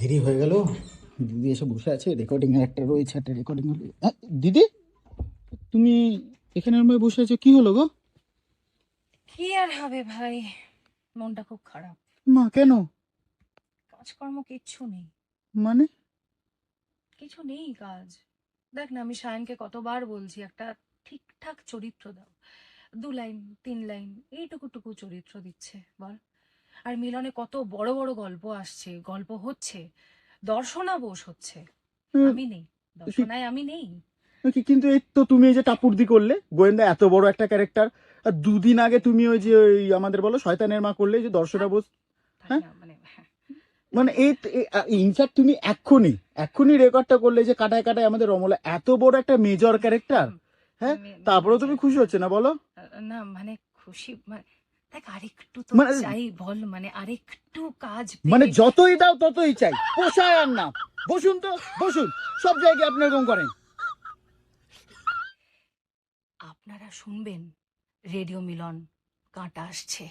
দেরি হয়ে গেল। দিদি এসে বসে আছে, রেকর্ডিং এর একটা রয়েছে, একটা রেকর্ডিং। দিদি, তুমি এখানে আমার বসে আছো, কি হলো গো? কি আর হবে ভাই, মনটা খুব খারাপ। মা, কেন? কাজকর্ম কিচ্ছু নেই, মানে? কিছু নেই কাজ। দেখ না, আমি সায়নকে কতবার বলছি একটা ঠিকঠাক চরিত্র দাও, 2 লাইন 3 লাইন এইটুকুটুকু চরিত্র দিচ্ছে বল। আর মিলনে কত বড় বড় গল্প আসছে, গল্প হচ্ছে, দর্শনা বোস হচ্ছে, উম, আমি নেই, কি- দর্শনায় আমি নেই। কিন্তু এই তো তুমি এই যে টাপুরদি করলে গোয়েন্দা, এত বড় একটা ক্যারেক্টার। আর দুদিন আগে তুমি ওই যে ওই আমাদের বলো শয়তানের মা করলে, যে দর্শনা থাক, বোস। থাক হ্যাঁ, না মানে মানে এই ইনফ্যাক্ট তুমি এক্ষুনি এক্ষুনি রেকর্ডটা করলে যে কাটায় কাটায় আমাদের রমলা এত বড় একটা মেজর ক্যারেক্টার। হ্যাঁ, তারপরেও তুমি খুশি হচ্ছে না বলো? না মানে খুশি মানে, দেখ আরেকটু তো মানে চাই বল, মানে আরেকটু কাজ মানে পেয়ে। যতই দাও ততই চাই, পোষায় আর না। বসুন তো, বসুন। সব জায়গায় আপনি এরকম করেন। আপনারা শুনবেন রেডিও মিলন, কাঁটা আসছে।